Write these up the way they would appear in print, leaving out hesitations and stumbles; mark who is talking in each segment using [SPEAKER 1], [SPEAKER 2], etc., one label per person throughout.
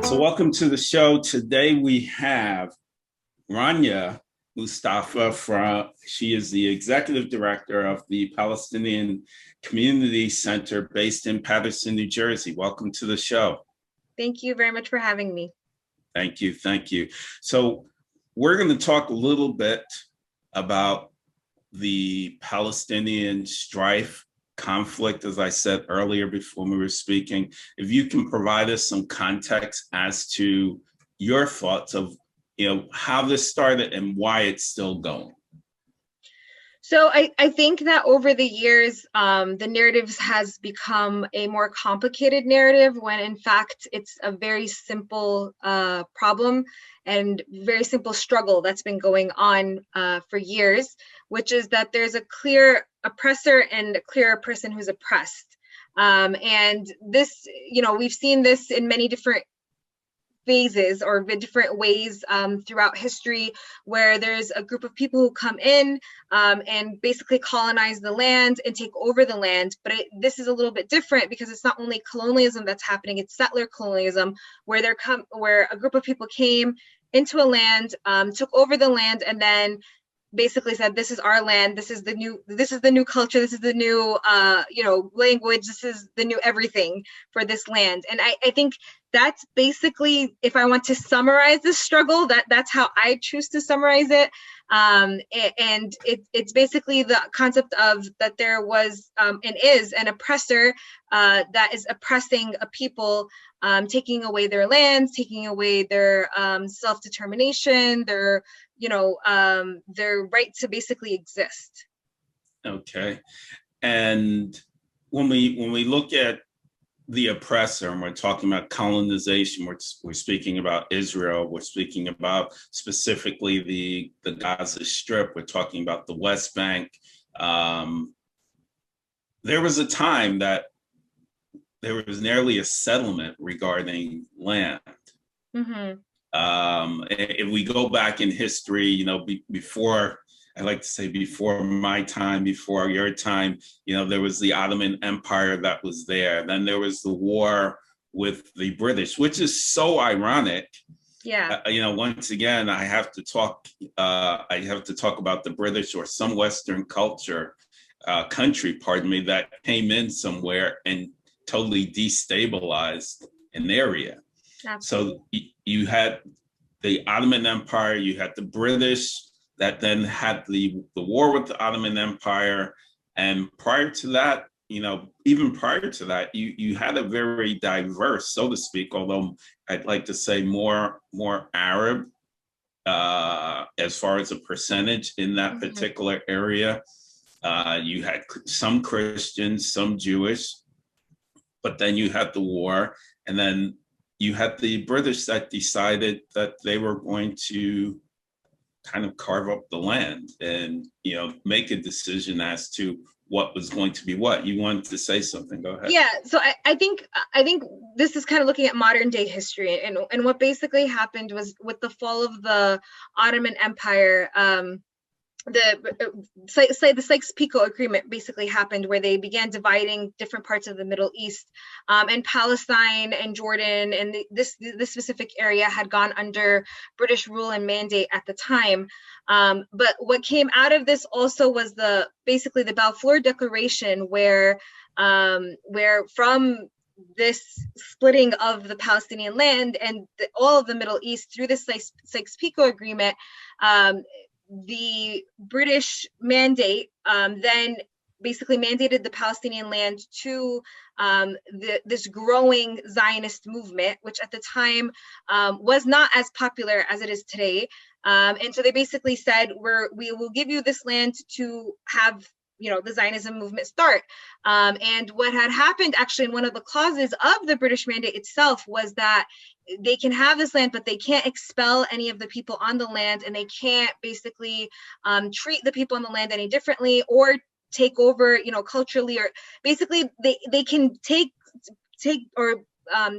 [SPEAKER 1] So welcome to the show. Today we have Rania Mustafa she is the executive director of the Palestinian Community Center based in Paterson, New Jersey. Welcome to the show.
[SPEAKER 2] Thank you very much for having me.
[SPEAKER 1] Thank you, thank you. So we're going to talk a little bit about the Palestinian strife, conflict, as I said earlier before we were speaking. If you can provide us some context as to your thoughts of, how this started and why it's still going.
[SPEAKER 2] So I think that over the years, the narratives has become a more complicated narrative when in fact it's a very simple problem and very simple struggle that's been going on for years, which is that there's a clear oppressor and a clear person who's oppressed. And this, we've seen this in many different phases or different ways throughout history, where there's a group of people who come in and basically colonize the land and take over the land. But this is a little bit different because it's not only colonialism that's happening, it's settler colonialism, where where a group of people came into a land, took over the land, and then basically said, this is our land, this is the new culture, this is the new language, this is the new everything for this land. And I think that's basically, if I want to summarize this struggle, that's how I choose to summarize it. And it's basically the concept of that there was and is an oppressor that is oppressing a people, taking away their lands, taking away their self-determination, their right to basically exist.
[SPEAKER 1] Okay. And when we look at the oppressor, and we're talking about colonization, we're speaking about Israel, we're speaking about specifically the Gaza Strip, we're talking about the West Bank. There was a time that there was nearly a settlement regarding land.
[SPEAKER 2] Mm-hmm.
[SPEAKER 1] If we go back in history, before, I like to say before my time, before your time, there was the Ottoman Empire that was there. Then there was the war with the British, which is so ironic.
[SPEAKER 2] Yeah.
[SPEAKER 1] Once again, I have to talk about the British or some Western country, that came in somewhere and totally destabilized an area.
[SPEAKER 2] Absolutely.
[SPEAKER 1] So you had the Ottoman Empire, you had the British that then had the war with the Ottoman Empire. And prior to that, even prior to that, you had a very diverse, so to speak, although I'd like to say more Arab as far as a percentage in that particular area. You had some Christians, some Jewish, but then you had the war, and then you had the British that decided that they were going to kind of carve up the land and, make a decision as to what was going to be what. You wanted to say something, go ahead.
[SPEAKER 2] Yeah, so I think this is kind of looking at modern day history, and what basically happened was with the fall of the Ottoman Empire, the Sykes-Picot Agreement basically happened, where they began dividing different parts of the Middle East, and Palestine and Jordan and this specific area had gone under British rule and mandate at the time. But what came out of this also was basically the Balfour Declaration, where from this splitting of the Palestinian land and all of the Middle East through this Sykes-Picot Agreement, the British mandate then basically mandated the Palestinian land to this growing Zionist movement, which at the time was not as popular as it is today. And so they basically said, we will give you this land to have the Zionism movement start. And what had happened actually in one of the clauses of the British mandate itself was that they can have this land, but they can't expel any of the people on the land, and they can't basically treat the people on the land any differently or take over, culturally, or basically they can take or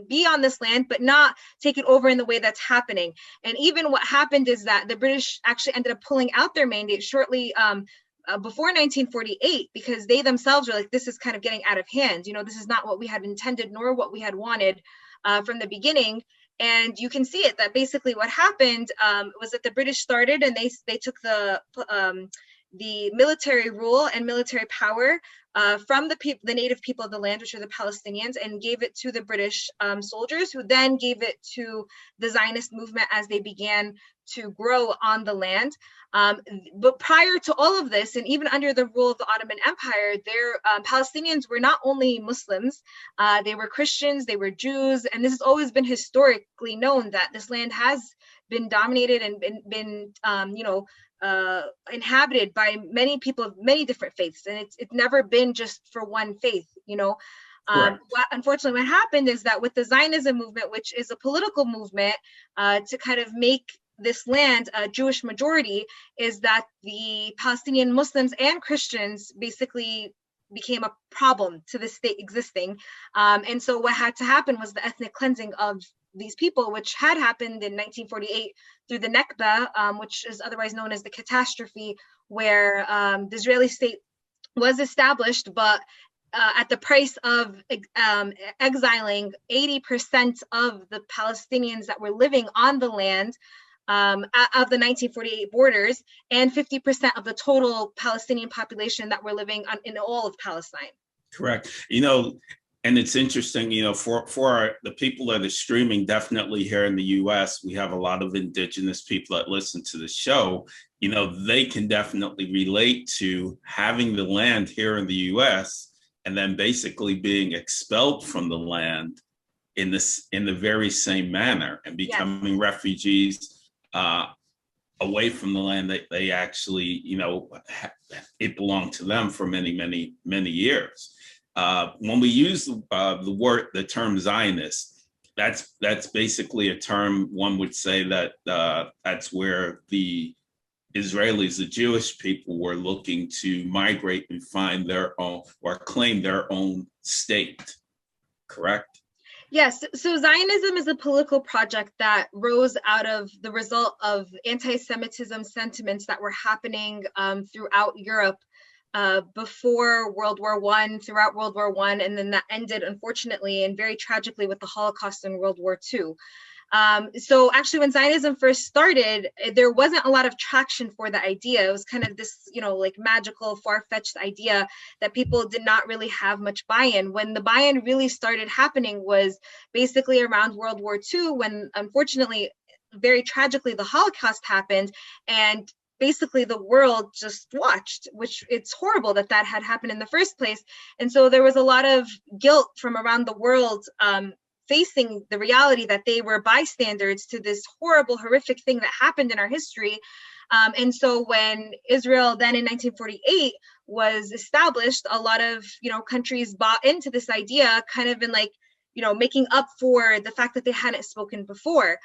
[SPEAKER 2] be on this land, but not take it over in the way that's happening. And even what happened is that the British actually ended up pulling out their mandate shortly before 1948, because they themselves were like, this is kind of getting out of hand. This is not what we had intended nor what we had wanted from the beginning. And you can see it, that basically what happened was that the British started and they took the military rule and military power from the native people of the land, which are the Palestinians, and gave it to the British soldiers, who then gave it to the Zionist movement as they began to grow on the land. But prior to all of this, and even under the rule of the Ottoman Empire, Palestinians were not only Muslims, they were Christians, they were Jews, and this has always been historically known that this land has been dominated and been inhabited by many people of many different faiths, and it's never been just for one faith, Unfortunately, what happened is that with the Zionism movement, which is a political movement to kind of make this land a Jewish majority, is that the Palestinian Muslims and Christians basically became a problem to the state existing. And so what had to happen was the ethnic cleansing of these people, which had happened in 1948 through the Nabka, which is otherwise known as the catastrophe, where the Israeli state was established, but at the price of exiling 80% of the Palestinians that were living on the land of the 1948 borders, and 50% of the total Palestinian population that were living in all of Palestine.
[SPEAKER 1] Correct. And it's interesting, for the people that are streaming, definitely here in the US, we have a lot of indigenous people that listen to the show. They can definitely relate to having the land here in the US and then basically being expelled from the land in the very same manner and becoming refugees away from the land that they actually, it belonged to them for many, many, many years. When we use the term Zionist, that's basically a term one would say that that's where the Israelis, the Jewish people, were looking to migrate and find their own or claim their own state, correct?
[SPEAKER 2] Yes, so Zionism is a political project that rose out of the result of anti-Semitism sentiments that were happening throughout Europe before World War I, throughout World War I, and then that ended, unfortunately, and very tragically with the Holocaust in World War II. So actually, when Zionism first started, there wasn't a lot of traction for the idea. It was kind of this, like magical, far-fetched idea that people did not really have much buy-in. When the buy-in really started happening was basically around World War II, when unfortunately, very tragically, the Holocaust happened, and basically the world just watched, which it's horrible that had happened in the first place. And so there was a lot of guilt from around the world facing the reality that they were bystanders to this horrible, horrific thing that happened in our history. And so when Israel then in 1948 was established, a lot of, countries bought into this idea, kind of in making up for the fact that they hadn't spoken before.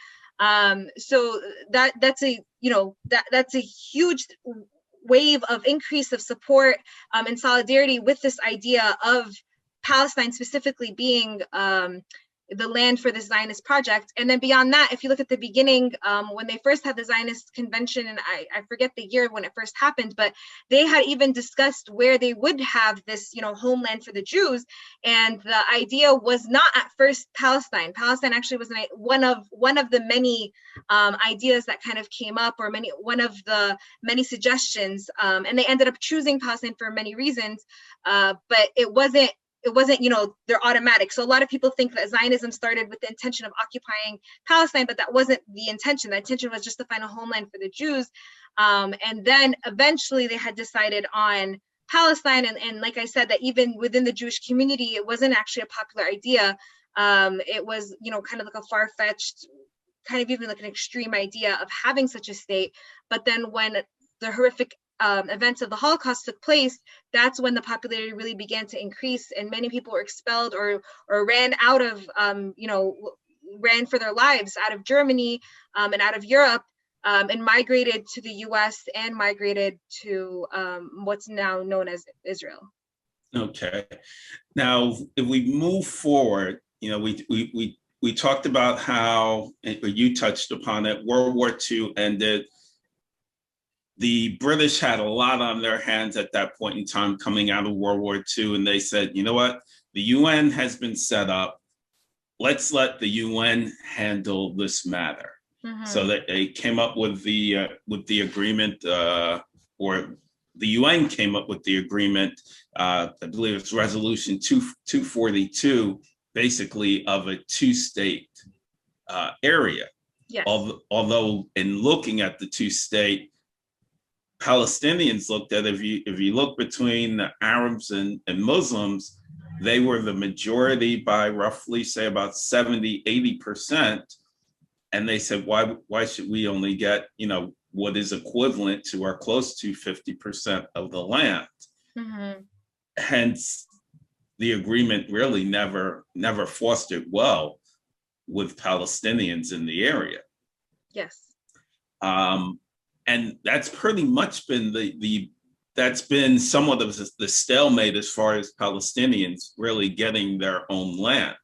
[SPEAKER 2] So that's a huge wave of increase of support and solidarity with this idea of Palestine specifically being the land for this Zionist project. And then beyond that, if you look at the beginning, when they first had the Zionist convention, and I forget the year when it first happened, but they had even discussed where they would have this, homeland for the Jews. And the idea was not at first Palestine. Palestine actually was one of the many ideas that kind of came up, or one of the many suggestions. And they ended up choosing Palestine for many reasons, but it wasn't, they're automatic. So a lot of people think that Zionism started with the intention of occupying Palestine, but that wasn't the intention. The intention was just to find a homeland for the Jews. And then eventually they had decided on Palestine. And like I said, that even within the Jewish community, it wasn't actually a popular idea. It was, kind of like a far-fetched, kind of even like an extreme idea of having such a state. But then when the horrific events of the Holocaust took place, that's when the popularity really began to increase, and many people were expelled or ran out of, ran for their lives out of Germany and out of Europe, and migrated to the US and migrated to what's now known as Israel.
[SPEAKER 1] Okay. Now, if we move forward, we talked about how, you touched upon it, World War II ended. The British had a lot on their hands at that point in time coming out of World War II, and they said, you know what, the UN has been set up. let's let the UN handle this matter. So that they came up with the agreement, or the UN came up with the agreement. I believe it's Resolution 242, basically of a two-state area.
[SPEAKER 2] Yes.
[SPEAKER 1] Although in looking at the two-state, Palestinians looked at, if you look between the Arabs and Muslims, they were the majority by roughly, say, about 70-80%. And they said, why should we only get, what is equivalent to or close to 50% of the land? Hence, the agreement really never fostered well with Palestinians in the area.
[SPEAKER 2] Yes.
[SPEAKER 1] And that's pretty much been that's been somewhat of the stalemate as far as Palestinians really getting their own land.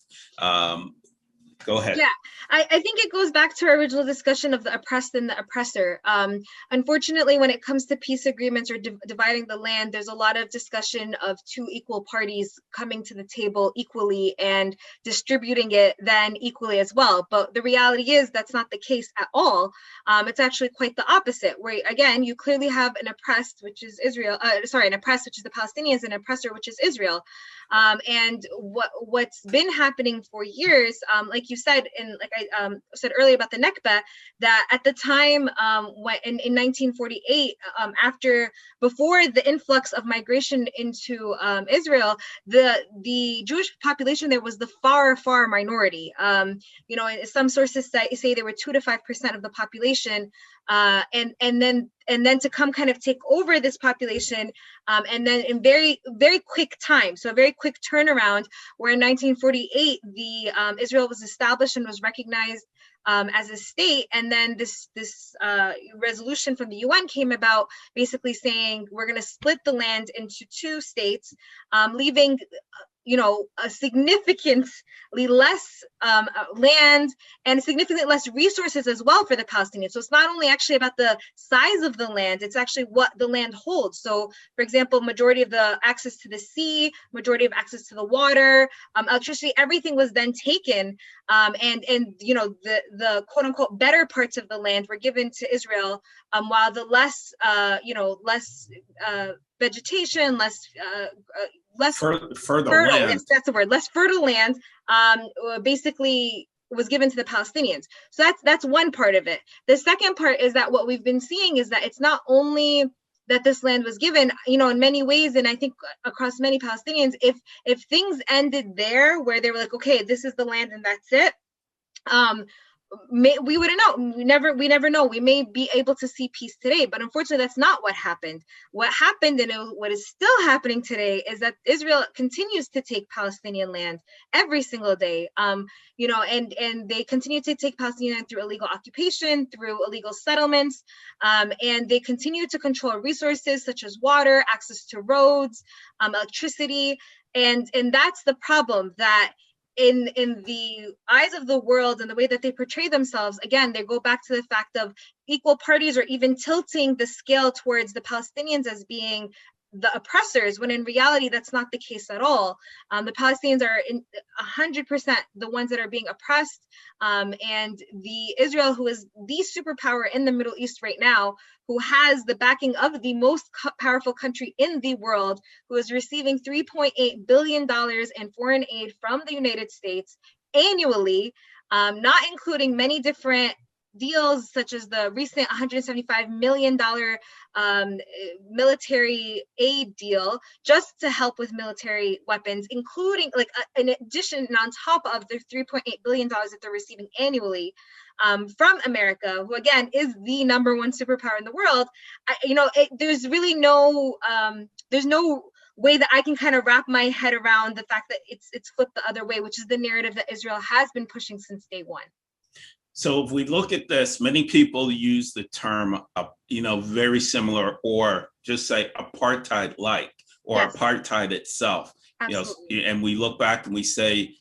[SPEAKER 1] Go ahead.
[SPEAKER 2] Yeah, I think it goes back to our original discussion of the oppressed and the oppressor. Unfortunately, when it comes to peace agreements or dividing the land, there's a lot of discussion of two equal parties coming to the table equally and distributing it then equally as well. But the reality is that's not the case at all. It's actually quite the opposite, where again, you clearly have an oppressed, which is Israel, an oppressed, which is the Palestinians, and an oppressor, which is Israel. And what's been happening for years, like you said, and like I said earlier about the Nabka, that at the time when in 1948, before the influx of migration into Israel, the Jewish population there was the far minority. Some sources say there were 2 to 5% of the population, and then to come kind of take over this population, and then in very quick time, so a very quick turnaround, where in 1948 Israel was established and was recognized as a state, and then this resolution from the UN came about, basically saying we're going to split the land into 2 states, leaving a significantly less land and significantly less resources as well for the Palestinians. So it's not only actually about the size of the land, it's actually what the land holds. So for example, majority of the access to the sea, majority of access to the water, electricity, everything was then taken, and the quote unquote better parts of the land were given to Israel, while the less vegetation, less fertile land. Yes, that's the word. Less fertile land, basically was given to the Palestinians. So that's one part of it. The second part is that what we've been seeing is that it's not only that this land was given, in many ways, and I think across many Palestinians, if things ended there, where they were like, okay, this is the land and that's it, we wouldn't know. We never know. We may be able to see peace today, but unfortunately, that's not what happened. What happened, and what is still happening today, is that Israel continues to take Palestinian land every single day. And they continue to take Palestinian land through illegal occupation, through illegal settlements, and they continue to control resources such as water, access to roads, electricity, and that's the problem. That in the eyes of the world and the way that they portray themselves, again, they go back to the fact of equal parties, or even tilting the scale towards the Palestinians as being the oppressors, when in reality, that's not the case at all. The Palestinians are 100% the ones that are being oppressed, and the Israel, who is the superpower in the Middle East right now, who has the backing of the most powerful country in the world, who is receiving $3.8 billion in foreign aid from the United States annually, not including many different deals such as the recent $175 million military aid deal, just to help with military weapons, including in addition and on top of the $3.8 billion that they're receiving annually from America, who again is the #1 superpower in the world. There's really there's no way that I can kind of wrap my head around the fact that it's flipped the other way, which is the narrative that Israel has been pushing since day one.
[SPEAKER 1] So if we look at this, many people use the term, very similar, or just say apartheid-like, or yes, apartheid itself.
[SPEAKER 2] Absolutely.
[SPEAKER 1] And we look back and we say,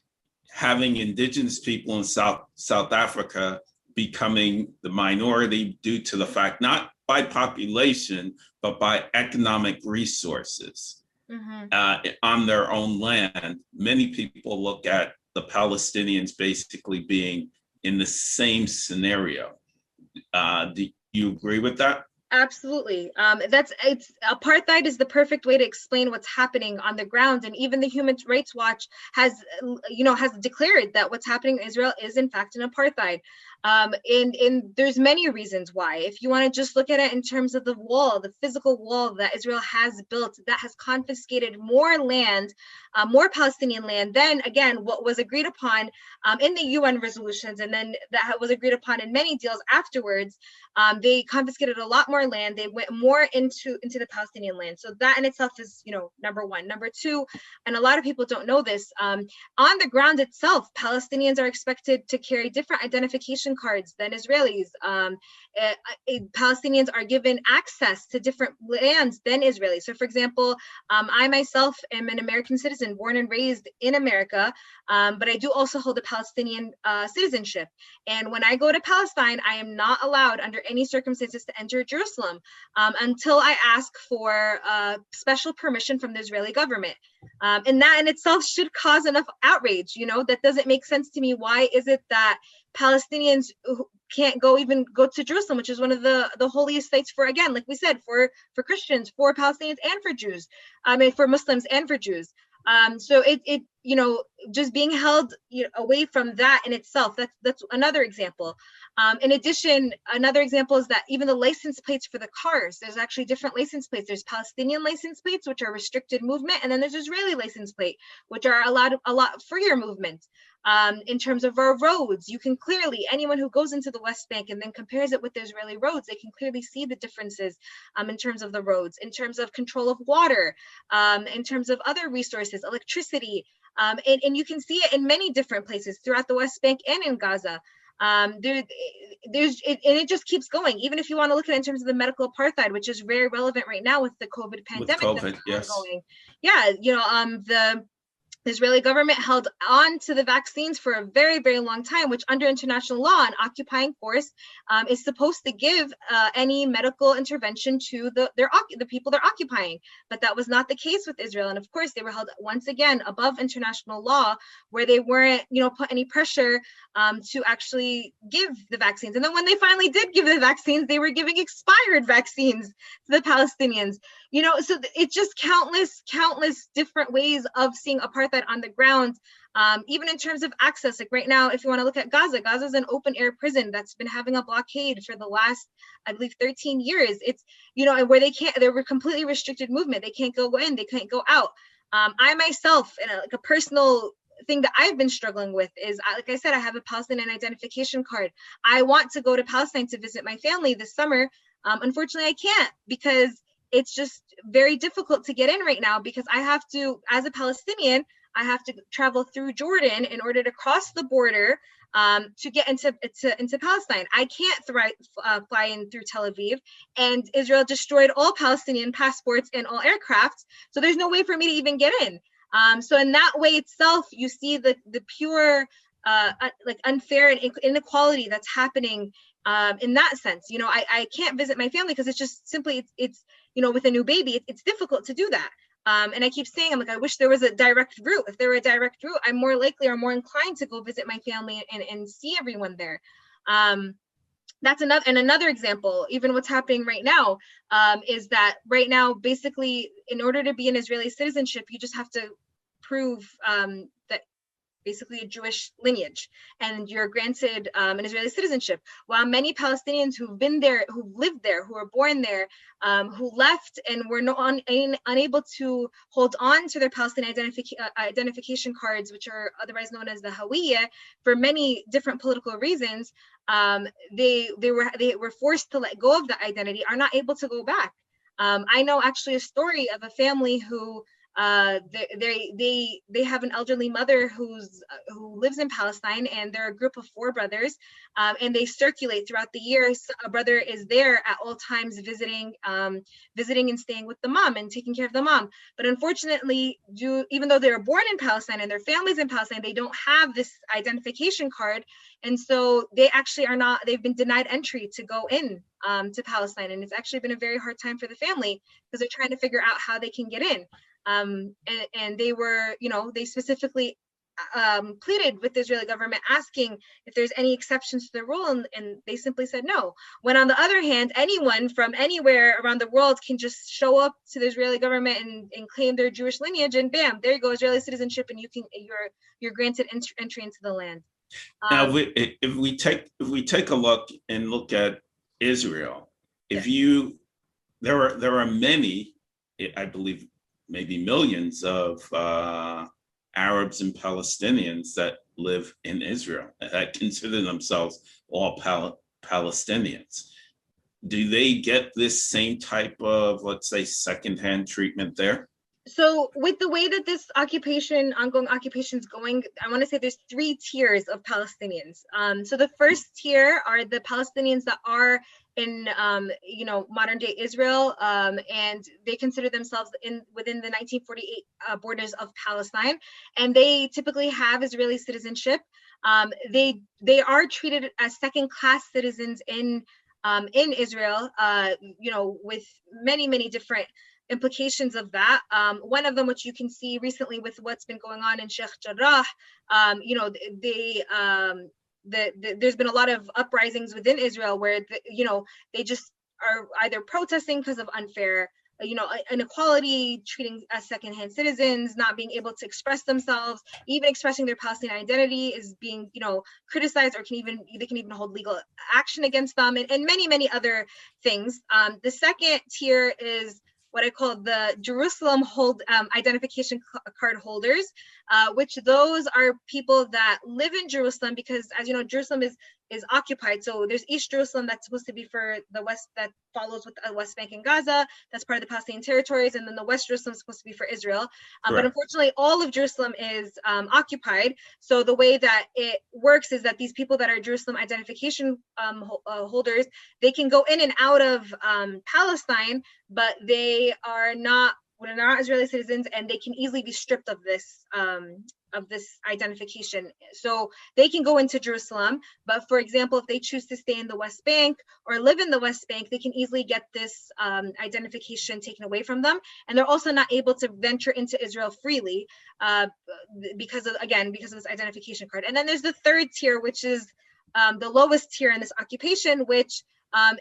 [SPEAKER 1] having indigenous people in South Africa becoming the minority due to the fact, not by population, but by economic resources on their own land. Many people look at the Palestinians basically being in the same scenario. Do you agree with that?
[SPEAKER 2] Absolutely. Apartheid is the perfect way to explain what's happening on the ground. And even the Human Rights Watch has declared that what's happening in Israel is in fact an apartheid. And there's many reasons why. If you want to just look at it in terms of the wall, the physical wall that Israel has built, that has confiscated more land, more Palestinian land than, again, what was agreed upon in the UN resolutions, and then that was agreed upon in many deals afterwards. They confiscated a lot more land. They went more into the Palestinian land. So that in itself is, number one. Number two, and a lot of people don't know this, on the ground itself, Palestinians are expected to carry different identification cards than Israelis. Palestinians are given access to different lands than Israelis. So for example, I myself am an American citizen, born and raised in America, but I do also hold a Palestinian citizenship. And when I go to Palestine, I am not allowed under any circumstances to enter Jerusalem until I ask for special permission from the Israeli government. And that in itself should cause enough outrage. That doesn't make sense to me. Why is it that Palestinians can't go to Jerusalem, which is one of the holiest sites for, again, like we said, for Christians, for Palestinians, and for Jews, for Muslims and for Jews. So it just being held away from that in itself, that's another example. In addition, another example is that even the license plates for the cars, there's actually different license plates. There's Palestinian license plates, which are restricted movement, and then there's Israeli license plate, which are a lot freer movement. In terms of our roads, you can clearly, anyone who goes into the West Bank and then compares it with the Israeli roads, they can clearly see the differences in terms of the roads, in terms of control of water, in terms of other resources, electricity, and you can see it in many different places throughout the West Bank and in Gaza. It just keeps going. Even if you want to look at it in terms of the medical apartheid, which is very relevant right now with the COVID pandemic that's
[SPEAKER 1] yes.
[SPEAKER 2] ongoing. Yeah, the Israeli government held on to the vaccines for a very, very long time, which under international law, an occupying force is supposed to give any medical intervention to the people they're occupying. But that was not the case with Israel. And of course, they were held once again above international law, where they weren't, put any pressure to actually give the vaccines. And then when they finally did give the vaccines, they were giving expired vaccines to the Palestinians. So it's just countless different ways of seeing apartheid on the ground, even in terms of access. Like right now, if you want to look at Gaza's an open air prison that's been having a blockade for the last, I believe, 13 years. It's, and where they were completely restricted movement. They can't go in, they can't go out. I myself, in a personal thing that I've been struggling with is, like I said, I have a Palestinian identification card. I want to go to Palestine to visit my family this summer. Unfortunately, I can't, because it's just very difficult to get in right now, because I have to, as a Palestinian, I have to travel through Jordan in order to cross the border to get into Palestine. I can't fly in through Tel Aviv, and Israel destroyed all Palestinian passports and all aircraft. So there's no way for me to even get in. So in that way itself, you see the pure unfair and inequality that's happening in that sense. I can't visit my family because it's just simply, it's with a new baby, it's difficult to do that. And I keep saying, I'm like, I wish there was a direct route. If there were a direct route, I'm more likely or more inclined to go visit my family and see everyone there. That's another example. Even what's happening right now is that right now, basically, in order to be an Israeli citizenship, you just have to prove that basically a Jewish lineage, and you're granted an Israeli citizenship. While many Palestinians who've been there, who've lived there, who were born there, who left and were unable to hold on to their Palestinian identification cards, which are otherwise known as the Hawiyya, for many different political reasons, they were forced to let go of the identity, are not able to go back. I know actually a story of a family who they have an elderly mother who lives in Palestine, and they're a group of 4 brothers, and they circulate throughout the years. A brother is there at all times visiting and staying with the mom and taking care of the mom. But unfortunately, even though they were born in Palestine and their families in Palestine, they don't have this identification card, and so they actually they've been denied entry to go in to Palestine, and it's actually been a very hard time for the family because they're trying to figure out how they can get in. And they were, they specifically pleaded with the Israeli government, asking if there's any exceptions to the rule, and they simply said no. When on the other hand, anyone from anywhere around the world can just show up to the Israeli government and claim their Jewish lineage, and bam, there you go, Israeli citizenship, and you're granted entry into the land.
[SPEAKER 1] Now, if we take a look at Israel, there are many, I believe, maybe millions of Arabs and Palestinians that live in Israel that consider themselves all Palestinians. Do they get this same type of, let's say, secondhand treatment there?
[SPEAKER 2] So with the way that this ongoing occupation is going, I want to say there's 3 tiers of Palestinians. So the first tier are the Palestinians that are in, modern day Israel, and they consider themselves within the 1948 borders of Palestine, and they typically have Israeli citizenship. They are treated as second-class citizens in Israel, with many different implications of that. One of them, which you can see recently with what's been going on in Sheikh Jarrah, there's been a lot of uprisings within Israel where they just are either protesting because of unfair inequality, treating as secondhand citizens, not being able to express themselves, even expressing their Palestinian identity is being criticized, or they can even hold legal action against them, and many other things. The second tier is what I call the Jerusalem identification card holders, which those are people that live in Jerusalem because, as you know, Jerusalem is occupied. So there's East Jerusalem that's supposed to be for the West, that follows with the West Bank and Gaza. That's part of the Palestinian territories. And then the West Jerusalem is supposed to be for Israel. But unfortunately, all of Jerusalem is occupied. So the way that it works is that these people that are Jerusalem identification holders, they can go in and out of Palestine, but they are not Israeli citizens, and they can easily be stripped of this identification. So they can go into Jerusalem, but for example, if they choose to stay in the West Bank or live in the West Bank, they can easily get this identification taken away from them, and they're also not able to venture into Israel freely because of this identification card. And then there's the third tier, which is the lowest tier in this occupation, which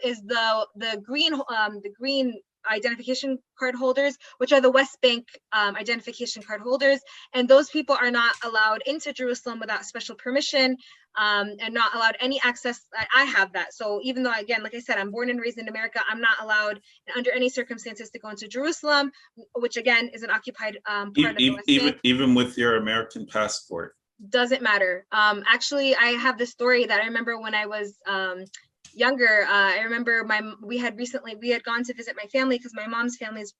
[SPEAKER 2] is the green identification card holders, which are the West Bank identification card holders, and those people are not allowed into Jerusalem without special permission, and not allowed any access. I have that, so even though, again, like I said, I'm born and raised in America, I'm not allowed under any circumstances to go into Jerusalem, which again is an occupied part of the West Bank. Even
[SPEAKER 1] with your American passport?
[SPEAKER 2] Doesn't matter. Actually, I have this story that I remember when I was younger. I remember we had gone to visit my family because my mom's family is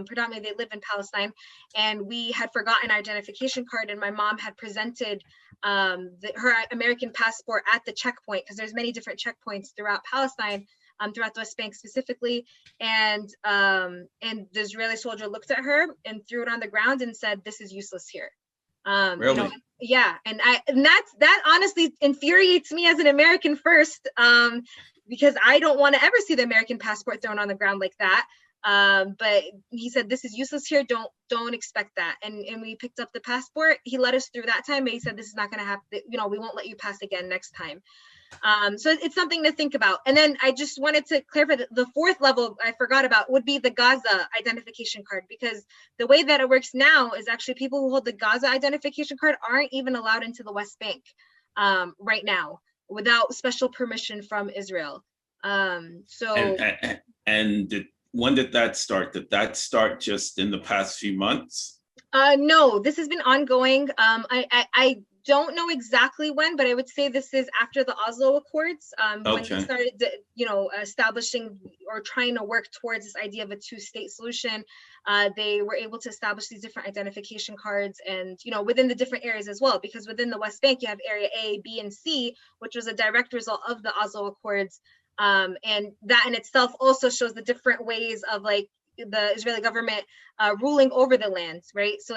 [SPEAKER 2] predominantly, they live in Palestine, and we had forgotten our identification card, and my mom had presented her American passport at the checkpoint, because there's many different checkpoints throughout Palestine, throughout the West Bank specifically, and the Israeli soldier looked at her and threw it on the ground and said, "This is useless here."
[SPEAKER 1] Really?
[SPEAKER 2] Yeah, and that honestly infuriates me as an American first, because I don't want to ever see the American passport thrown on the ground like that. But he said, "This is useless here. Don't expect that." And we picked up the passport. He let us through that time, but he said, "This is not going to happen. We won't let you pass again next time." So it's something to think about. And then I just wanted to clarify the fourth level I forgot about would be the Gaza identification card, because the way that it works now is actually people who hold the Gaza identification card aren't even allowed into the West Bank right now without special permission from Israel. When
[SPEAKER 1] did that start? Did that start just in the past few months?
[SPEAKER 2] No, this has been ongoing. I don't know exactly when, but I would say this is after the Oslo Accords, when they started, establishing or trying to work towards this idea of a two-state solution. They were able to establish these different identification cards, and within the different areas as well, because within the West Bank you have Area A, B, and C, which was a direct result of the Oslo Accords, and that in itself also shows the different ways of the Israeli government ruling over the lands, right? So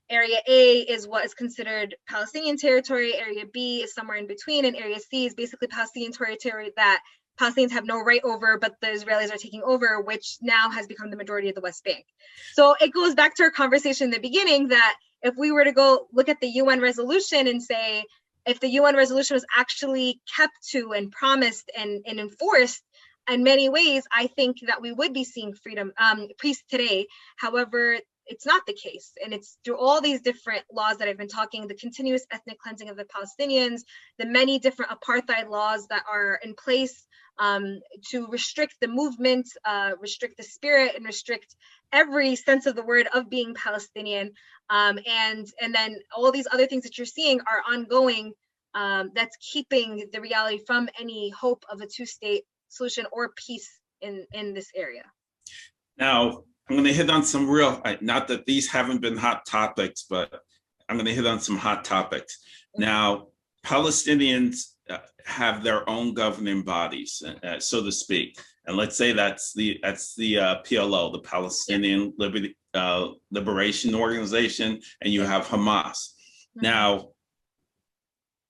[SPEAKER 2] Area A is what is considered Palestinian territory, Area B is somewhere in between, and Area C is basically Palestinian territory that Palestinians have no right over, but the Israelis are taking over, which now has become the majority of the West Bank. So it goes back to our conversation in the beginning that if we were to go look at the UN resolution and say, if the UN resolution was actually kept to and promised and enforced, in many ways, I think that we would be seeing freedom, peace today. However, it's not the case. And it's through all these different laws that I've been talking, the continuous ethnic cleansing of the Palestinians, the many different apartheid laws that are in place to restrict the movement, restrict the spirit, and restrict every sense of the word of being Palestinian. And then all these other things that you're seeing are ongoing, that's keeping the reality from any hope of a two-state solution or peace in this area.
[SPEAKER 1] Now, I'm going to hit on some real, not that these haven't been hot topics, but I'm going to hit on some hot topics. Now, Palestinians have their own governing bodies, so to speak. And let's say that's the PLO, the Palestinian Liberation Organization, and you have Hamas. Now,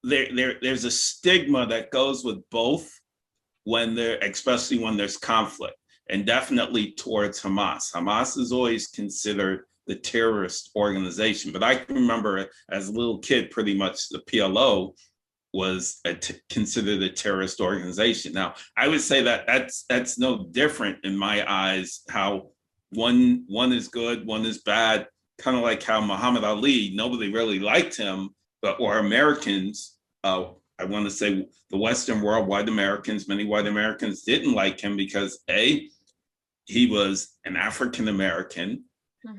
[SPEAKER 1] there's a stigma that goes with both especially when there's conflict, and definitely towards Hamas. Hamas is always considered the terrorist organization, but I can remember as a little kid, pretty much the PLO was considered a terrorist organization. Now, I would say that that's no different in my eyes, how one is good, one is bad, kind of like how Muhammad Ali, nobody really liked him, or Americans, I want to say the Western world, many white Americans didn't like him because he was an African American.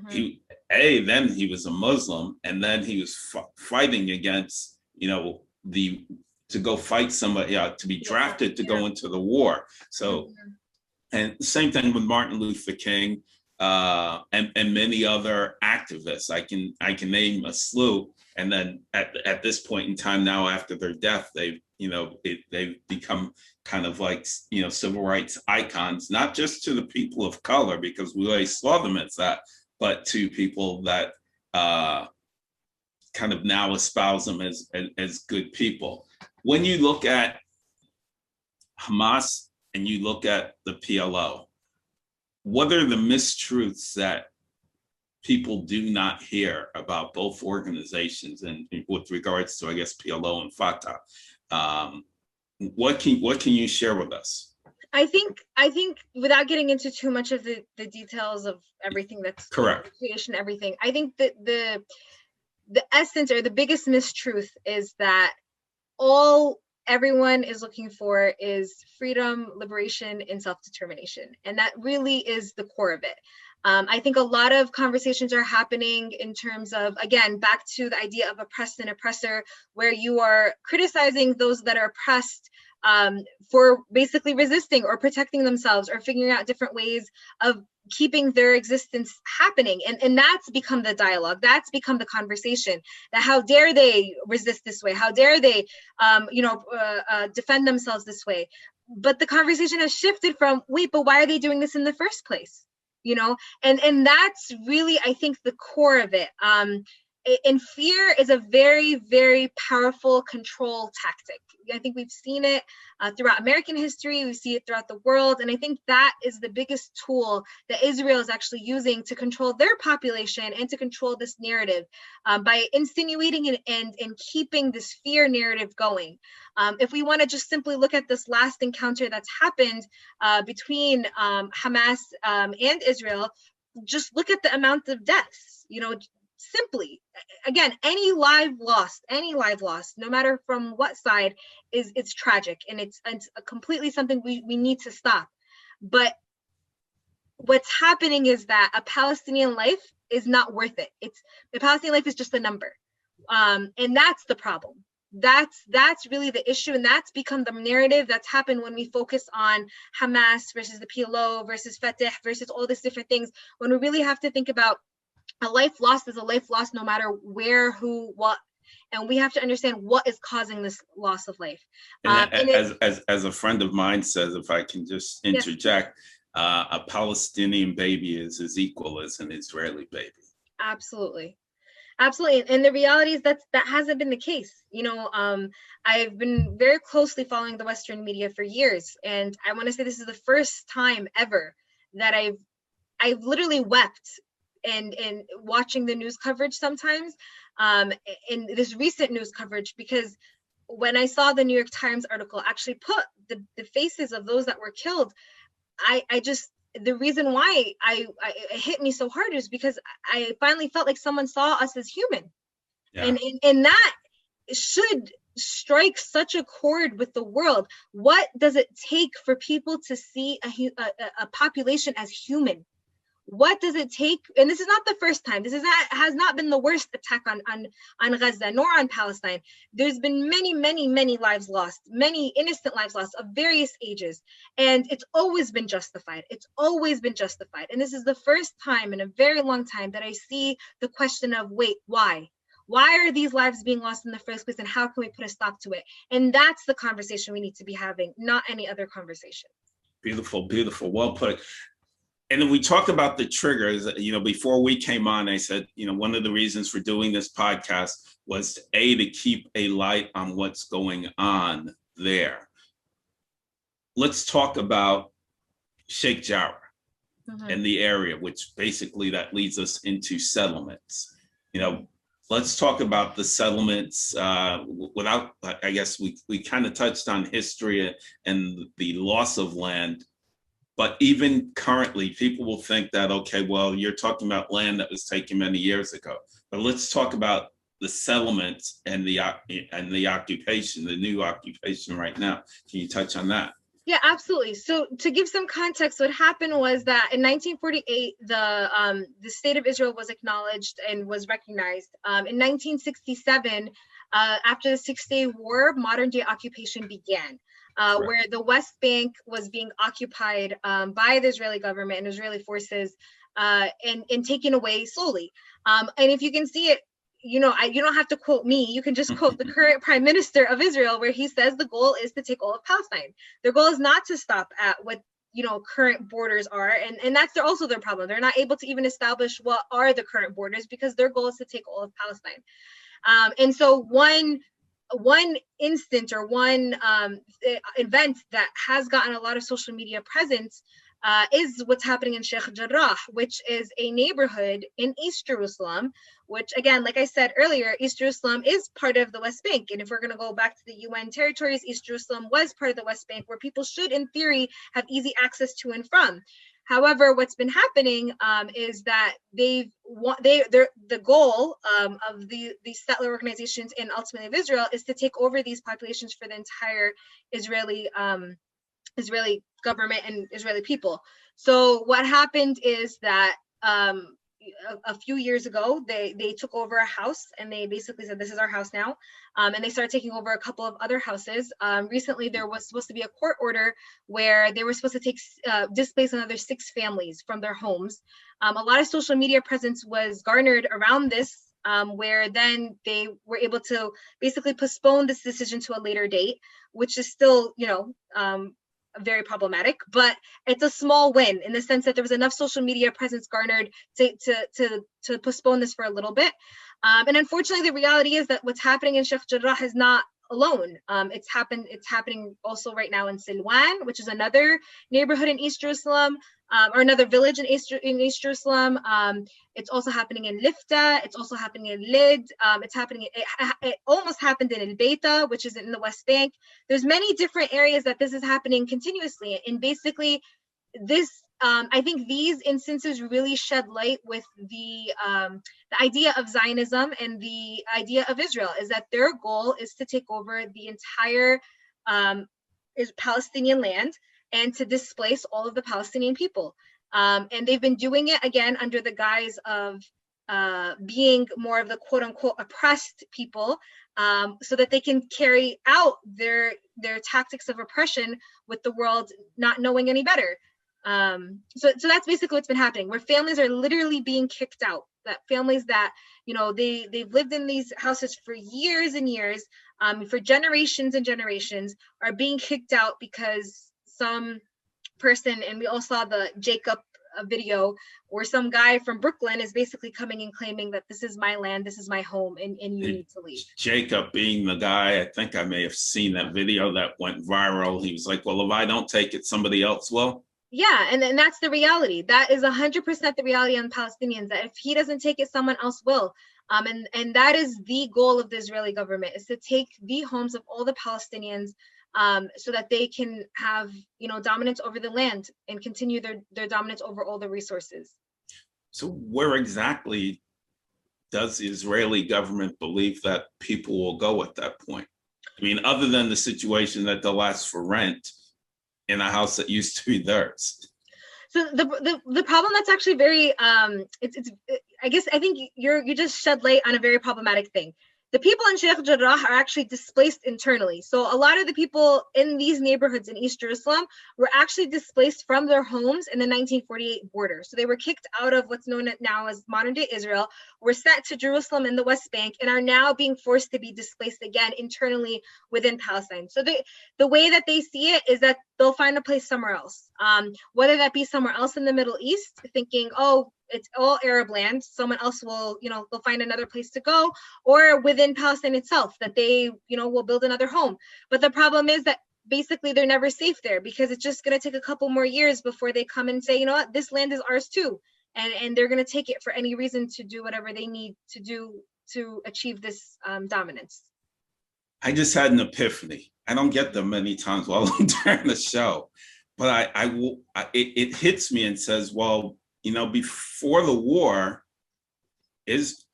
[SPEAKER 1] Then he was a Muslim, and then he was fighting against, to go fight somebody, to be drafted to go into the war. So, and the same thing with Martin Luther King and many other activists. I can name a slew. And then at this point in time now, after their death, they've become kind of like, civil rights icons, not just to the people of color, because we always saw them as that, but to people that kind of now espouse them as good people. When you look at Hamas and you look at the PLO, what are the mistruths that people do not hear about both organizations, and with regards to, I guess, PLO and Fatah? What can you share with us?
[SPEAKER 2] I think without getting into too much of the details of everything that's
[SPEAKER 1] correct,
[SPEAKER 2] creation, everything, I think that the essence or the biggest mistruth is that everyone is looking for is freedom, liberation, and self-determination. And that really is the core of it. I think a lot of conversations are happening in terms of, again, back to the idea of oppressed and oppressor, where you are criticizing those that are oppressed for basically resisting or protecting themselves or figuring out different ways of keeping their existence happening. And that's become the dialogue. That's become the conversation, that how dare they resist this way? How dare they, defend themselves this way? But the conversation has shifted from, wait, but why are they doing this in the first place? And that's really, I think, the core of it. And fear is a very, very powerful control tactic. I think we've seen it throughout American history. We see it throughout the world. And I think that is the biggest tool that Israel is actually using to control their population and to control this narrative by insinuating and keeping this fear narrative going. If we want to just simply look at this last encounter that's happened between Hamas and Israel, just look at the amount of deaths, simply, again, any life lost, no matter from what side, it's tragic, and it's completely something we need to stop. But what's happening is that a Palestinian life is not worth it. The Palestinian life is just a number, and that's the problem. That's really the issue, and that's become the narrative that's happened when we focus on Hamas versus the PLO versus Fatah versus all these different things, when we really have to think about a life lost is a life lost no matter where, who, what, and we have to understand what is causing this loss of life.
[SPEAKER 1] As a friend of mine says, if I can just interject, a Palestinian baby is as equal as an Israeli baby.
[SPEAKER 2] Absolutely. And the reality is that hasn't been the case. I've been very closely following the Western media for years, and I want to say this is the first time ever that I've literally wept and watching the news coverage sometimes, in this recent news coverage, because when I saw the New York Times article actually put the faces of those that were killed, I just, the reason why it hit me so hard is because I finally felt like someone saw us as human.
[SPEAKER 1] Yeah.
[SPEAKER 2] And that should strike such a chord with the world. What does it take for people to see a population as human? What does it take? And this is not the first time. This has not been the worst attack on Gaza nor on Palestine. There's been many lives lost, many innocent lives lost of various ages, and it's always been justified. It's always been justified. And this is the first time in a very long time that I see the question of, wait, why? Why are these lives being lost in the first place, and how can we put a stop to it? And that's the conversation we need to be having, not any other conversation.
[SPEAKER 1] Beautiful, beautiful, well put. And then we talked about the triggers. Before we came on, I said, one of the reasons for doing this podcast was to keep a light on what's going on there. Let's talk about Sheikh Jarrah and the area, which basically that leads us into settlements. Let's talk about the settlements without, I guess we kind of touched on history and the loss of land. But even currently, people will think that, okay, well, you're talking about land that was taken many years ago. But let's talk about the settlements and the occupation, the new occupation right now. Can you touch on that?
[SPEAKER 2] Yeah, absolutely. So to give some context, what happened was that in 1948, the state of Israel was acknowledged and was recognized. In 1967, after the Six-Day War, modern-day occupation began. Where the West Bank was being occupied by the Israeli government and Israeli forces and taken away slowly. And if you can see it, you don't have to quote me. You can just quote the current Prime Minister of Israel, where he says the goal is to take all of Palestine. Their goal is not to stop at what current borders are, and that's also their problem. They're not able to even establish what are the current borders because their goal is to take all of Palestine. And so one instant or one event that has gotten a lot of social media presence is what's happening in Sheikh Jarrah, which is a neighborhood in East Jerusalem, which, again, like I said earlier, East Jerusalem is part of the West Bank. And if we're going to go back to the UN territories, East Jerusalem was part of the West Bank, where people should, in theory, have easy access to and from. However, what's been happening is that the goal of these settler organizations and ultimately of Israel is to take over these populations for the entire Israeli government and Israeli people. So what happened is that a few years ago, they took over a house and they basically said, this is our house now. And they started taking over a couple of other houses. Recently, there was supposed to be a court order where they were supposed to displace another 6 families from their homes. A lot of social media presence was garnered around this, where then they were able to basically postpone this decision to a later date, which is still, very problematic, but it's a small win in the sense that there was enough social media presence garnered to postpone this for a little bit. And unfortunately, the reality is that what's happening in Sheikh Jarrah is not alone. It's happening also right now in Silwan, which is another neighborhood in East Jerusalem, or another village in East Jerusalem. It's also happening in Lifta. It's also happening in Lid. It almost happened in El Beita, which is in the West Bank. There's many different areas that this is happening continuously. And basically this, I think these instances really shed light with the idea of Zionism and the idea of Israel, is that their goal is to take over the entire Palestinian land and to displace all of the Palestinian people. And they've been doing it, again, under the guise of being more of the quote unquote oppressed people, so that they can carry out their tactics of oppression with the world not knowing any better. So that's basically what's been happening, where families are literally being kicked out. That families that, they've lived in these houses for years and years, for generations and generations, are being kicked out because some person, and we all saw the Jacob video, where some guy from Brooklyn is basically coming and claiming that this is my land, this is my home, and you need to leave.
[SPEAKER 1] Jacob being the guy, I think I may have seen that video that went viral. He was like, well, if I don't take it, somebody else will.
[SPEAKER 2] Yeah, and that's the reality. That is 100% the reality on Palestinians, that if he doesn't take it, someone else will. And that is the goal of the Israeli government, is to take the homes of all the Palestinians, so that they can have, dominance over the land and continue their dominance over all the resources.
[SPEAKER 1] So where exactly does the Israeli government believe that people will go at that point? I mean, other than the situation that they'll ask for rent in a house that used to be theirs.
[SPEAKER 2] So the problem that's actually very I think you just shed light on a very problematic thing. The people in Sheikh Jarrah are actually displaced internally. So a lot of the people in these neighborhoods in East Jerusalem were actually displaced from their homes in the 1948 border. So they were kicked out of what's known now as modern day Israel, were sent to Jerusalem and the West Bank, and are now being forced to be displaced again internally within Palestine. So the way that they see it is that they'll find a place somewhere else, whether that be somewhere else in the Middle East, thinking, oh, it's all Arab land, someone else will, they'll find another place to go, or within Palestine itself, that they, will build another home. But the problem is that basically they're never safe there, because it's just going to take a couple more years before they come and say, you know what, this land is ours too. And they're going to take it for any reason to do whatever they need to do to achieve this dominance.
[SPEAKER 1] I just had an epiphany. I don't get them many times while I'm doing the show, but it hits me and says, well, before the war, is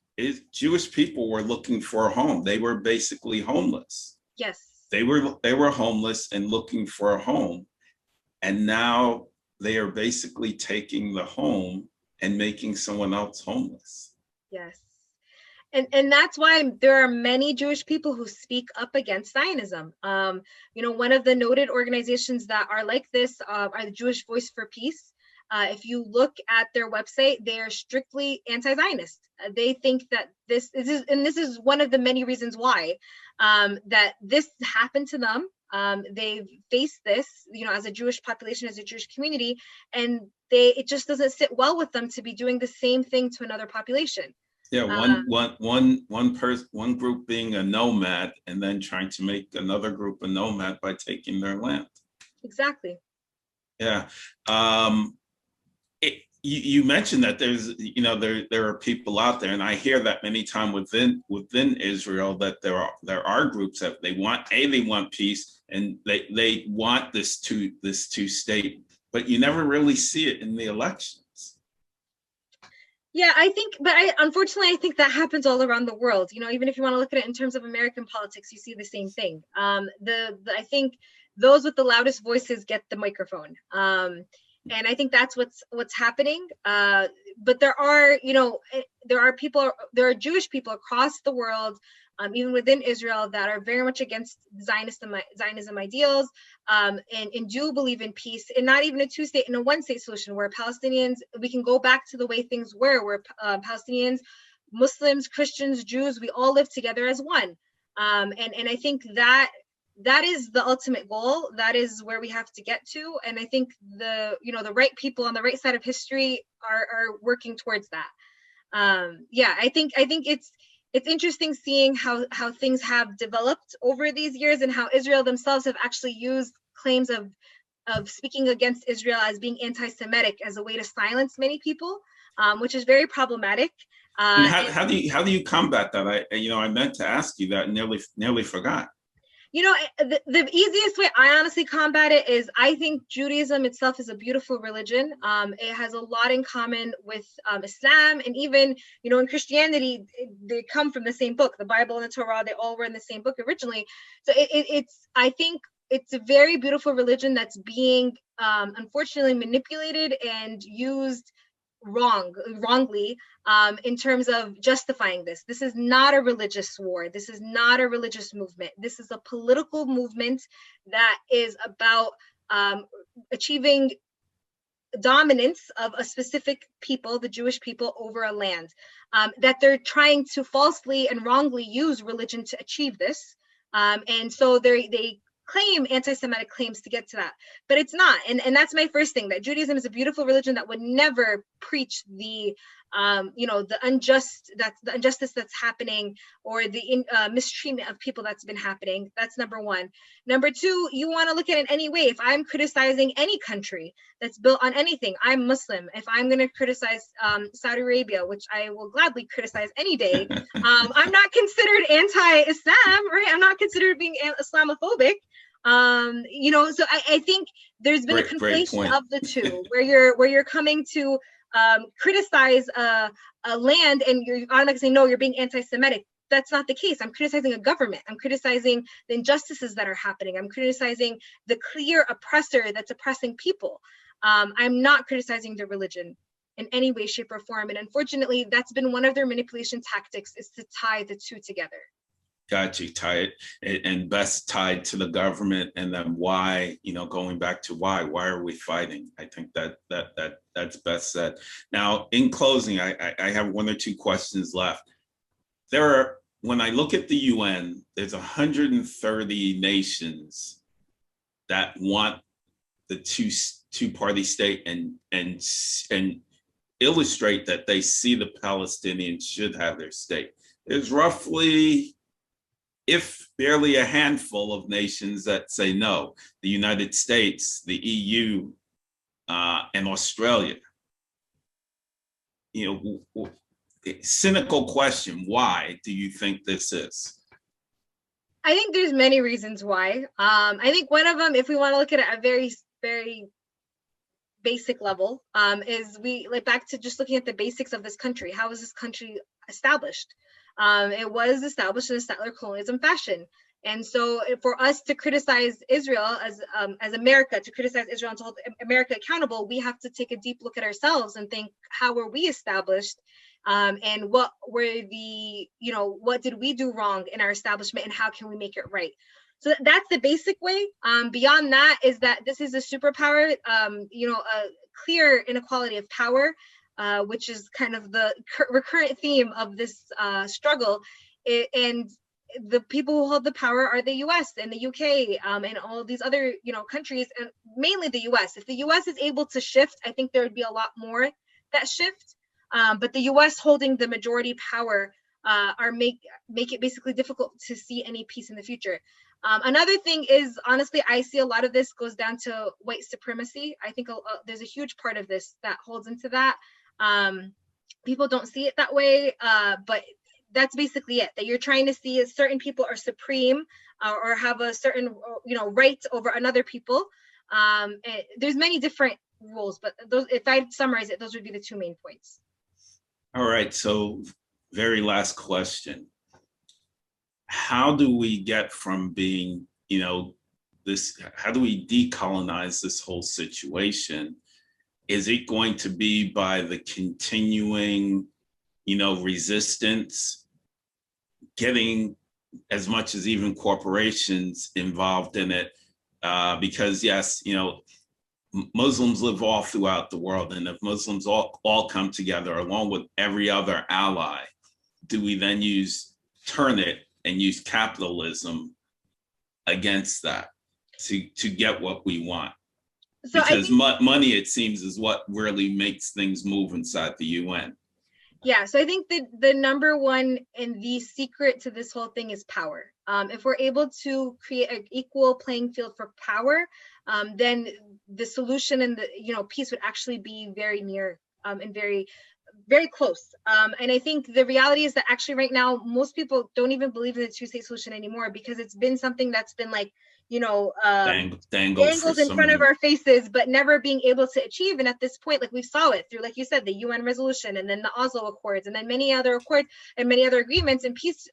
[SPEAKER 1] Jewish people were looking for a home. They were basically homeless.
[SPEAKER 2] Yes.
[SPEAKER 1] They were homeless and looking for a home. And now they are basically taking the home and making someone else homeless.
[SPEAKER 2] Yes. And that's why there are many Jewish people who speak up against Zionism. One of the noted organizations that are like this are the Jewish Voice for Peace. If you look at their website, they are strictly anti-Zionist. They think that this is one of the many reasons why that this happened to them. They've faced this, as a Jewish population, as a Jewish community, and it just doesn't sit well with them to be doing the same thing to another population.
[SPEAKER 1] Yeah, one group being a nomad, and then trying to make another group a nomad by taking their land.
[SPEAKER 2] Exactly.
[SPEAKER 1] Yeah. You mentioned that there's, there are people out there, and I hear that many times within Israel, that there are groups that they want peace, and they want this two state, but you never really see it in the elections.
[SPEAKER 2] Yeah, unfortunately, I think that happens all around the world. Even if you want to look at it in terms of American politics, you see the same thing. I think those with the loudest voices get the microphone. And I think that's what's happening. But there are Jewish people across the world, even within Israel, that are very much against Zionism ideals, and do believe in peace, and not even a two-state and a one-state solution, where Palestinians, we can go back to the way things were, where Palestinians, Muslims, Christians, Jews, we all live together as one. And I think that is the ultimate goal. That is where we have to get to. And I think the right people on the right side of history are working towards that. I think it's interesting seeing how things have developed over these years, and how Israel themselves have actually used claims of speaking against Israel as being anti-Semitic as a way to silence many people, which is very problematic.
[SPEAKER 1] How do you combat that? I meant to ask you that, and nearly forgot.
[SPEAKER 2] The easiest way I honestly combat it is, I think Judaism itself is a beautiful religion. It has a lot in common with Islam, and even, in Christianity, they come from the same book, the Bible and the Torah. They all were in the same book originally. So I think it's a very beautiful religion that's being unfortunately manipulated and used wrongly, in terms of justifying this. This is not a religious war. This is not a religious movement. This is a political movement that is about achieving dominance of a specific people, the Jewish people, over a land. That they're trying to falsely and wrongly use religion to achieve this. And so they claim anti-Semitic claims to get to that, but it's not. And that's my first thing, that Judaism is a beautiful religion that would never preach the the injustice that's happening, or the mistreatment of people that's been happening. That's number one. Number two, you want to look at it any way. If I'm criticizing any country that's built on anything, I'm Muslim. If I'm going to criticize Saudi Arabia, which I will gladly criticize any day, I'm not considered anti-Islam, right? I'm not considered being Islamophobic. So I think there's been a conflation of the two, where you're coming to criticize a land and you're automatically saying, no, you're being anti-Semitic. That's not the case. I'm criticizing a government. I'm criticizing the injustices that are happening. I'm criticizing the clear oppressor that's oppressing people. I'm not criticizing the religion in any way, shape, or form. And unfortunately, that's been one of their manipulation tactics, is to tie the two together.
[SPEAKER 1] Got you, tie it, and best tied to the government, and then why, going back to why are we fighting? I think that's best said. Now, in closing, I have one or two questions left. When I look at the UN, there's 130 nations that want the two-party state and illustrate that they see the Palestinians should have their state. There's roughly, if barely, a handful of nations that say no: the United States, the EU, and Australia. Cynical question: why do you think this is?
[SPEAKER 2] I think there's many reasons why. I think one of them, if we want to look at it at a very, very basic level, is back to just looking at the basics of this country. How was this country established? It was established in a settler colonialism fashion. And so for us to criticize Israel as America, to criticize Israel and to hold America accountable, we have to take a deep look at ourselves and think, how were we established? And what did we do wrong in our establishment, and how can we make it right? So that's the basic way. Beyond that is that this is a superpower, a clear inequality of power, which is kind of the recurrent theme of this struggle. And the people who hold the power are the US and the UK and all these other countries, and mainly the US. If the US is able to shift, I think there would be a lot more that shift. But the US holding the majority power make it basically difficult to see any peace in the future. Another thing is, honestly, I see a lot of this goes down to white supremacy. I think there's a huge part of this that holds into that. People don't see it that way, but that's basically it, that you're trying to see is certain people are supreme or have a certain right over another people. There's many different rules, but those, if I summarize it, those would be the two main points.
[SPEAKER 1] All right, so very last question. How do we get from being, how do we decolonize this whole situation? Is it going to be by the continuing, resistance, getting as much as even corporations involved in it? Because yes, Muslims live all throughout the world, and if Muslims all come together along with every other ally, do we then turn it and use capitalism against that to get what we want? So because money, it seems, is what really makes things move inside the UN.
[SPEAKER 2] Yeah, so I think that the number one and the secret to this whole thing is power. If we're able to create an equal playing field for power, then the solution and the peace would actually be very near and very, very close. And I think the reality is that actually right now most people don't even believe in the two-state solution anymore, because it's been something that's been like dangled in front of our faces, but never being able to achieve. And at this point, like we saw it through, like you said, the UN resolution, and then the Oslo Accords, and then many other accords and many other agreements and peace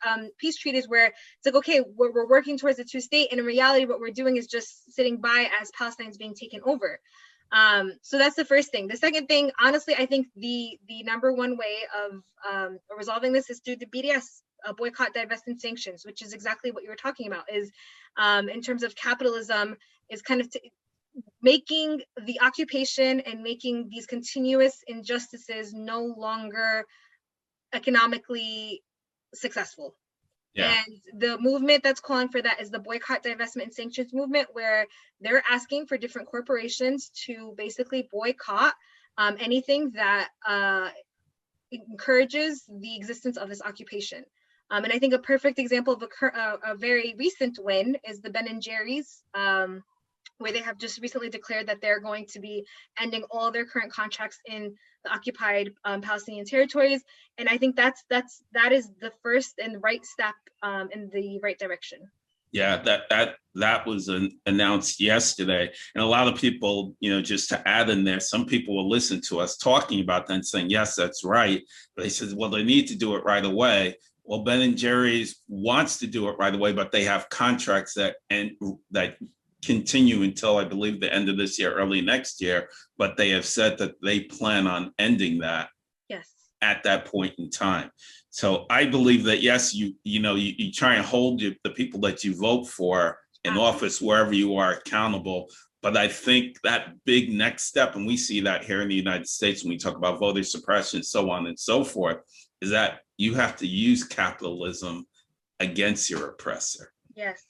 [SPEAKER 2] treaties, where it's like, okay, we're working towards a two-state, and in reality, what we're doing is just sitting by as Palestine is being taken over. So that's the first thing. The second thing, honestly, I think the number one way of resolving this is through the BDS. Boycott, divest, and sanctions, which is exactly what you were talking about, is in terms of capitalism, is kind of making the occupation and making these continuous injustices no longer economically successful. Yeah. And the movement that's calling for that is the boycott, divestment, and sanctions movement, where they're asking for different corporations to basically boycott anything that encourages the existence of this occupation. And I think a perfect example of a very recent win is the Ben and Jerry's, where they have just recently declared that they're going to be ending all their current contracts in the occupied Palestinian territories. And I think that is the first and right step in the right direction.
[SPEAKER 1] Yeah, that was announced yesterday, and a lot of people, just to add in there, some people will listen to us talking about that and saying, yes, that's right. But they said, well, they need to do it right away. Well, Ben and Jerry's wants to do it right away, but they have contracts that continue until, I believe, the end of this year, early next year. But they have said that they plan on ending that at that point in time. So I believe that, yes, you try and hold the people that you vote for in office, wherever you are, accountable. But I think that big next step, and we see that here in the United States when we talk about voter suppression, so on and so forth, is that you have to use capitalism against your oppressor.
[SPEAKER 2] Yes.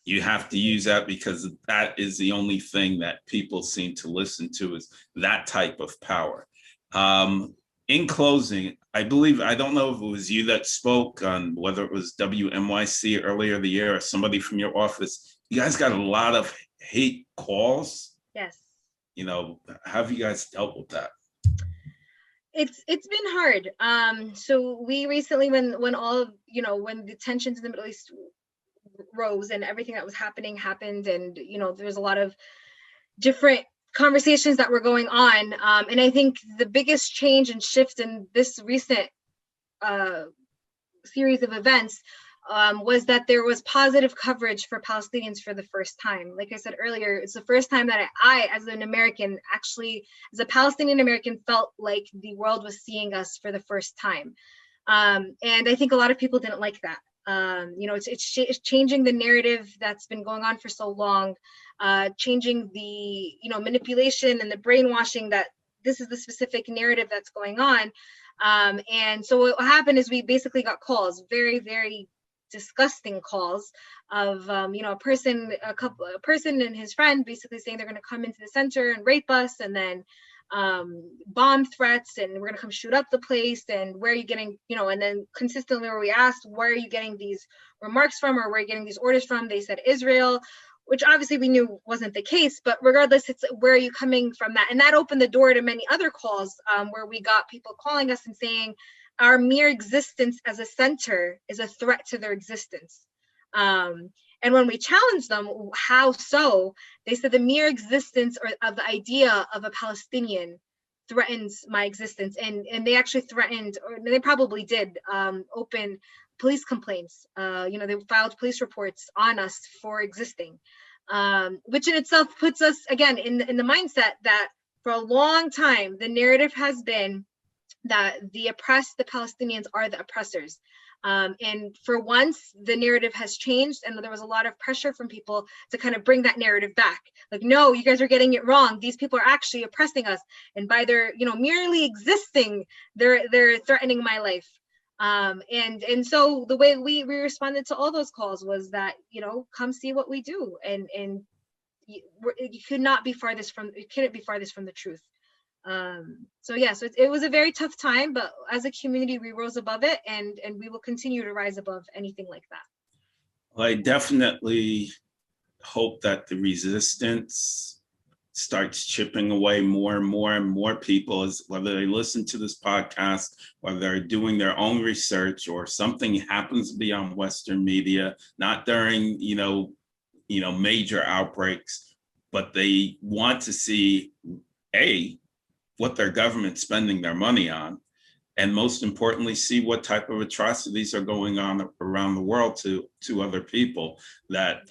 [SPEAKER 1] You have to use that, because that is the only thing that people seem to listen to, is that type of power. In closing, I don't know if it was you that spoke on whether it was WNYC earlier the year or somebody from your office. You guys got a lot of hate calls.
[SPEAKER 2] Yes.
[SPEAKER 1] How have you guys dealt with that?
[SPEAKER 2] It's been hard. So we recently, when the tensions in the Middle East rose and everything that was happened, and there was a lot of different conversations that were going on, and I think the biggest change and shift in this recent series of events was that there was positive coverage for Palestinians for the first time. Like I said earlier, it's the first time that I as an American, actually as a Palestinian American, felt like the world was seeing us for the first time, and I think a lot of people didn't like that. It's changing the narrative that's been going on for so long, changing the manipulation and the brainwashing that this is the specific narrative that's going on. And so what happened is we basically got calls, very, very disgusting calls of a person and his friend basically saying they're going to come into the center and rape us, and then bomb threats, and we're going to come shoot up the place, and where are you getting, and then consistently where we asked, where are you getting these remarks from, or where are you getting these orders from, they said Israel, which obviously we knew wasn't the case, but regardless, it's where are you coming from that. And that opened the door to many other calls, where we got people calling us and saying our mere existence as a center is a threat to their existence. And when we challenged them, how so? They said the mere existence of the idea of a Palestinian threatens my existence. And they actually threatened, or they probably did, open police complaints. They filed police reports on us for existing, which in itself puts us, again, in the mindset that for a long time, the narrative has been that the oppressed, the Palestinians, are the oppressors. And for once, the narrative has changed, and there was a lot of pressure from people to kind of bring that narrative back. Like, no, you guys are getting it wrong. These people are actually oppressing us, and by their, merely existing, they're threatening my life. And so the way we responded to all those calls was that, come see what we do, and you could not be farthest from the truth. So it was a very tough time, but as a community, we rose above it, and we will continue to rise above anything like that.
[SPEAKER 1] Well, I definitely hope that the resistance starts chipping away more and more and more people, as whether they listen to this podcast, whether they're doing their own research, or something happens to be on Western media, not during, major outbreaks, but they want to see, what their government's spending their money on, and most importantly, see what type of atrocities are going on around the world to other people, that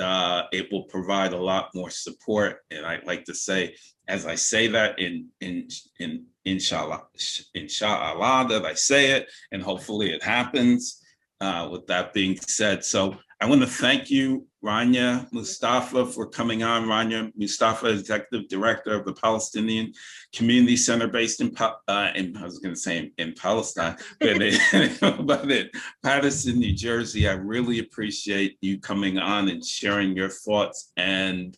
[SPEAKER 1] it will provide a lot more support. And I like to say, as I say that in inshallah, that I say it, and hopefully it happens. With that being said, so I want to thank you, Rania Mustafa, for coming on. Rania Mustafa, Executive Director of the Palestinian Community Center, based in Palestine, but in Paterson, New Jersey. I really appreciate you coming on and sharing your thoughts and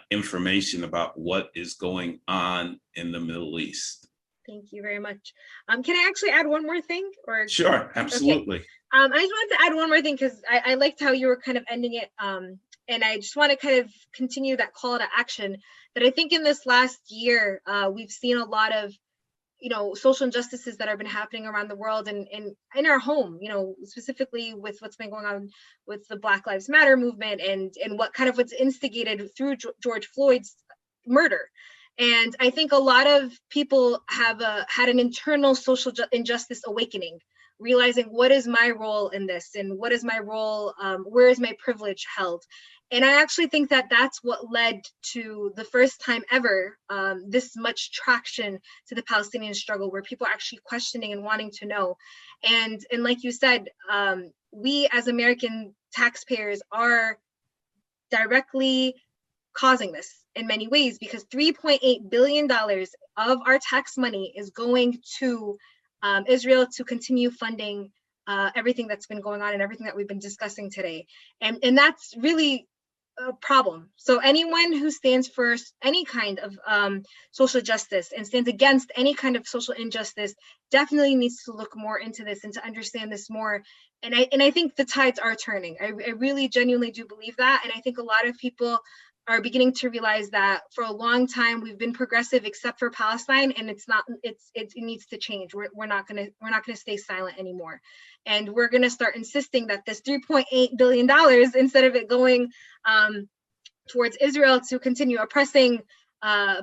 [SPEAKER 1] information about what is going on in the Middle East.
[SPEAKER 2] Thank you very much. Can I actually add one more thing? Or
[SPEAKER 1] Sure, absolutely.
[SPEAKER 2] Okay. I just wanted to add one more thing because I liked how you were kind of ending it. And I just want to kind of continue that call to action that I think in this last year, we've seen a lot of, social injustices that have been happening around the world and in our home, specifically with what's been going on with the Black Lives Matter movement and what's instigated through George Floyd's murder. And I think a lot of people have had an internal social injustice awakening, realizing what is my role in this and what is my role, where is my privilege held? And I actually think that that's what led to the first time ever this much traction to the Palestinian struggle, where people are actually questioning and wanting to know. And like you said, we as American taxpayers are directly causing this in many ways, because $3.8 billion of our tax money is going to Israel to continue funding everything that's been going on and everything that we've been discussing today. And that's really a problem. So anyone who stands for any kind of social justice and stands against any kind of social injustice definitely needs to look more into this and to understand this more. And I think the tides are turning. I really genuinely do believe that. And I think a lot of people are beginning to realize that for a long time we've been progressive except for Palestine, and it needs to change. We're not gonna stay silent anymore, and we're gonna start insisting that this $3.8 billion, instead of it going towards Israel to continue oppressing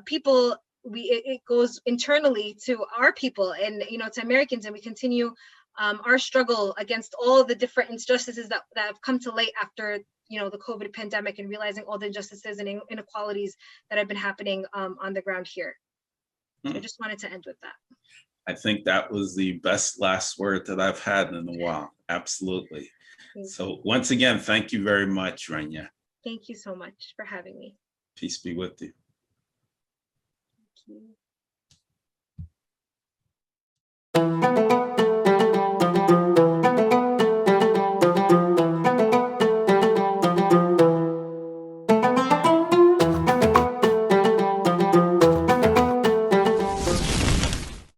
[SPEAKER 2] people, it goes internally to our people and to Americans, and we continue our struggle against all the different injustices that have come to light after the COVID pandemic, and realizing all the injustices and inequalities that have been happening on the ground here. So I just wanted to end with that.
[SPEAKER 1] I think that was the best last word that I've had in a while. Absolutely. So once again, thank you very much, Rania.
[SPEAKER 2] Thank you so much for having me.
[SPEAKER 1] Peace be with you.
[SPEAKER 2] Thank you.